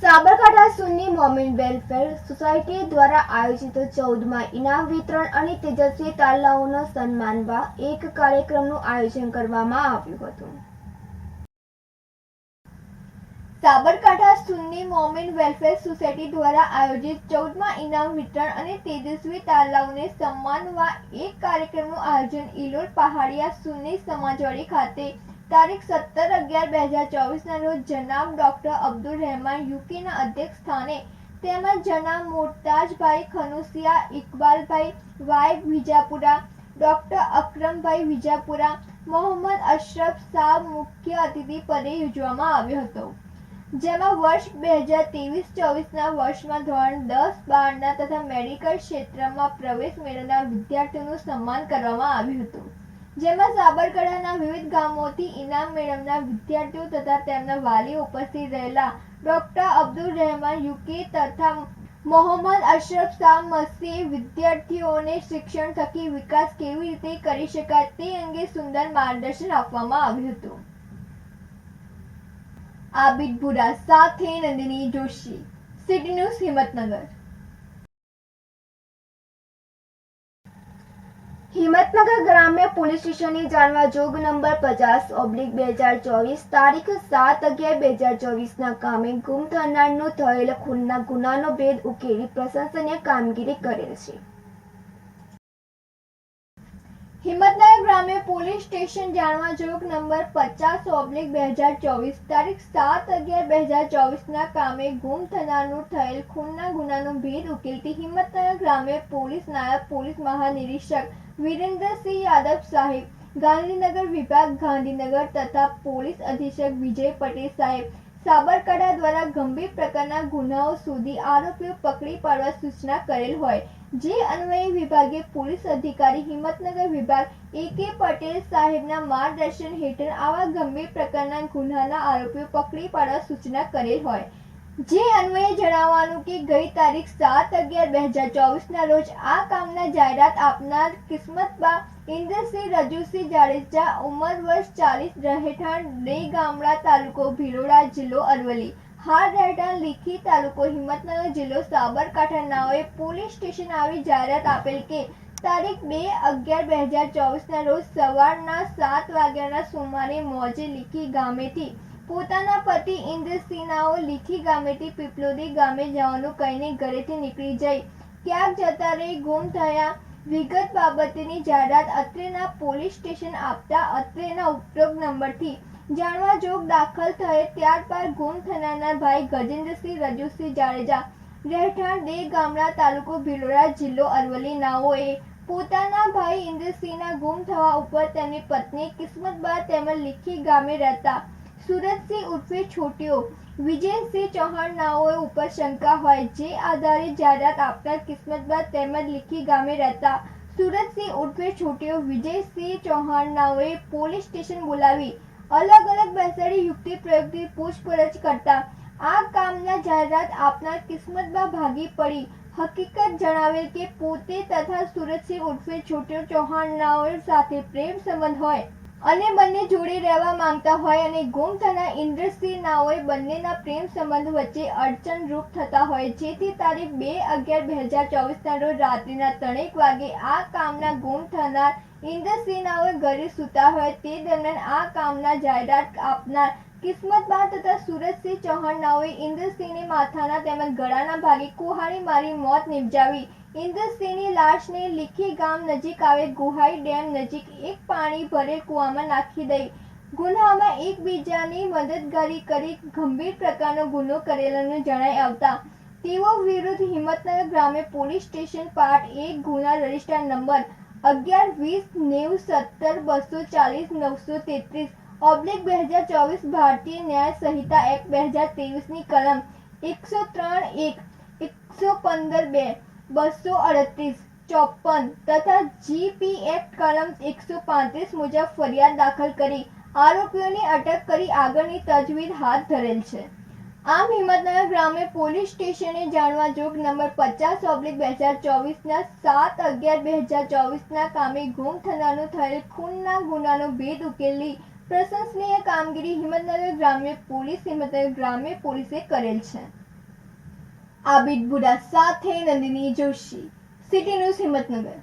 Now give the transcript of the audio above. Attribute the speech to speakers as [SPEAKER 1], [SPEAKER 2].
[SPEAKER 1] સાબરકાંઠા સુન્ની Momin welfare society દ્વારા આયોજિત 14મા ઇનામ વિતરણ અને તેજસ્વી તારલાઓને સન્માનવા એક કાર્યક્રમનું આયોજન કરવામાં આવ્યું હતું. સાબરકાંઠા સુન્ની મોમિન વેલફેર સોસાયટી દ્વારા આયોજિત 14મા ઇનામ વિતરણ અને તેજસ્વી તારલાઓને સન્માનવા એક કાર્યક્રમનું આયોજન ઇલોલ પહાડિયા સુન્ની સમાજવાડી ખાતે તારીખ 17/11/2024 રોજ જનાબ ડોક્ટર અબ્દુલ રહેમાન યુકેના અધ્યક્ષ સ્થાને તેમજ જનાબ મોર્તાજભાઈ ખનુસિયા, ઇકબાલભાઈ વાય વિજાપુરા, ડોક્ટર અકરમભાઈ વિજાપુરા, મોહમ્મદ અશરફ શાહ મુખ્ય અતિથિ પદે યોજવામાં આવ્યો હતો. જેમાં વર્ષ 2023-24ના વર્ષમાં ધોરણ 10-12ના તથા મેડિકલ ક્ષેત્રમાં પ્રવેશ મેળવનાર વિદ્યાર્થીઓનું સન્માન કરવામાં આવ્યું હતું. જેમાં સાબરકાંઠાના વિવિધ ગામોથી ઇનામ મેળવનાર વિદ્યાર્થીઓ તથા તેમના વાલીઓ ઉપસ્થિત રહેલા ડોક્ટર અબ્દુલ રહેમાન યુકે તથા મોહમ્મદ અશરફ શાહ મસીએ વિદ્યાર્થીઓને શિક્ષણ થકી વિકાસ કેવી રીતે કરી શકાય તે અંગે સુંદર માર્ગદર્શન આપવામાં આવ્યું હતું. આબિદ ભુરા સાથે નંદિની જોશી, સિટી ન્યૂઝ હિંમતનગર. હિંમતનગર ગ્રામ્ય પોલીસ સ્ટેશનની જાણવા જોગ નંબર 50/2024 તારીખ 7/11/2024ના કામે ગુમ થનારનો થયેલ ખૂનના ગુનાનો ભેદ ઉકેલી પ્રશંસનીય કામગીરી કરેલ છે. હિંમતનગર ગ્રામ્ય પોલીસ સ્ટેશન જાણવા જોગ નંબર 50/2024 તારીખ 7/11/2024ના કામે ગુમ થનારનો થયેલ ખૂનના ગુનાનો ભેદ ઉકેલતી હિંમતનગર ગ્રામ્ય પોલીસ નાયબ પોલીસ મહાનિરીક્ષક વીરેન્દ્રસિંહ યાદવ સાહેબ, ગાંધીનગર વિભાગ ગાંધીનગર તથા પોલીસ અધિક્ષક વિજય પટેલ સાહેબ, સાબરકાંઠા દ્વારા ગંભીર પ્રકારના ગુનાઓ શોધી આરોપીઓ પકડી પાડવા સૂચના કરેલ હોય જે અન્વયે વિભાગીય પોલીસ અધિકારી હિંમતનગર વિભાગ A.K. પટેલ સાહેબના માર્ગદર્શન હેઠળ આવા ગંભીર પ્રકારના ગુનાના આરોપીઓ પકડી પાડવા સૂચના કરેલ હોય જે અન્વયે જણાવવાનું કે ગઈ તારીખ 7/11/2024ના રોજ આ કામના જાહેરાત આપનાર કિસ્મતબા ઇન્દ્રસિંહ રજુસિંહ જાડેજા, ઉંમર વર્ષ 40, રહેઠાણ ડે ગામડા, તાલુકો ભિલોડા, જિલ્લો અરવલ્લી, હાલ રહેઠાણ લીખી, તાલુકો હિંમતનગર, જિલ્લો સાબરકાંઠા નાઓએ પોલીસ સ્ટેશન આવી જાહેરાત આપેલ કે તારીખ 2/11/2024ના રોજ સવારના 7 વાગ્યાના સુમારે મોજે લીખી ગામેથી પોતાના પતિ ઇન્દ્રસિંહ નાઓ લીખી ગામેથી પીપલોદી ગામે જવાનું કહીને ઘરેથી નીકળી જઈ ક્યાંક જતા રહી ગુમ થયા વિગત બાબતેની જાહેરાત અત્રેના પોલીસ સ્ટેશન આપતા અત્રેના ઉપરોક્ત નંબરથી જાણવા જોગ દાખલ થયે ત્યારબાદ ગુમ થનારના ભાઈ ગજેન્દ્રસિંહ રજુસિંહ જાડેજા, રહેઠાણ ડે ગામડા, તાલુકો ભિલોડા, જિલ્લો અરવલ્લી નાઓએ પોતાના ભાઈ ઇન્દ્રસિંહના ગુમ થવા ઉપર તેમની પત્ની કિસ્મતબા તેમજ લીખી ગામે રહેતા સુરતસિંહ ઉર્ફે છોટીઓ, વિજયસિંહ ચૌહાણ નાઓએ ઉપર શંકા હોય જે આધારે જાહેરાત આપનાર કિસ્મતબા તેમજ લીખી ગામે રહેતા સુરતસિંહ ઉર્ફે છોટીઓ, વિજયસિંહ ચૌહાણ નાઓએ પોલીસ સ્ટેશન બોલાવી અલગ અલગ બેસાડી યુક્તિ પ્રયુક્તિ પૂછપરછ કરતા આ કામના જાહેરાત આપનાર કિસ્મતબા ભાગી પડી હકીકત જણાવેલ કે પોતે તથા સુરતસિંહ ઉર્ફે છોટીઓ ચૌહાણ નાઓ સાથે પ્રેમ સંબંધ હોય અને બંને જોડે રહેવા માંગતા હોય અને ગુમ થનાર ઇન્દ્રસિંહ નાઓએ બંનેના પ્રેમ સંબંધ વચ્ચે અડચણરૂપ થતા હોય જેથી તારીખ 2/11/2024ના રોજ રાત્રિના 3 વાગે આ કામના ગુમ થનાર ઇન્દ્રસિંહ નાઓએ ઘરે સૂતા હોય તે દરમિયાન આ કામના જાહેરાત આપનાર કિસ્મતબા તથા સુરતસિંહ ચૌહાણ નાઓએ ઇન્દ્રસિંહને માથાના તેમજ ગળાના ભાગે કુહાડી મારી મોત નિપજાવી ઇન્દ્રસિંહની લાશને લીખી ગામ નજીક આવેલ ગુહાઈ ડેમ નજીક એક પાણી ભરેલ કૂવામાં નાખી દઈ ગુન્હામાં એકબીજાની મદદગારી કરી ગંભીર પ્રકારનો ગુનો કરેલાનું જણાઈ આવતા તેઓ વિરુદ્ધ હિંમતનગર ગ્રામ્ય પોલીસ સ્ટેશન પાર્ટ 1 ગુના રજિસ્ટર નંબર 11-20-940-933/2024 ભારતીય ન્યાય સંહિતા એક્ટ 2023ની કલમ 103(1) 115(2) 238 54 તથા GP એક્ટ કલમ 135 મુજબ ફરિયાદ દાખલ કરી આરોપીઓની અટક કરી આગળની તજવીજ હાથ ધરેલ છે. આમ હિંમતનગર ગ્રામ્ય પોલીસ સ્ટેશને જાણવા જોગ નંબર 50/2024ના 7/11/2024ના કામે ગુમ થનારનો થયેલ ખૂનના ગુનાનો ભેદ ઉકેલી પ્રશંસનીય કામગીરી હિંમતનગર ગ્રામ્ય પોલીસે કરેલ છે. આબિદ બુડા સાથે નંદિની જોશી, સિટી ન્યૂઝ હિંમતનગર।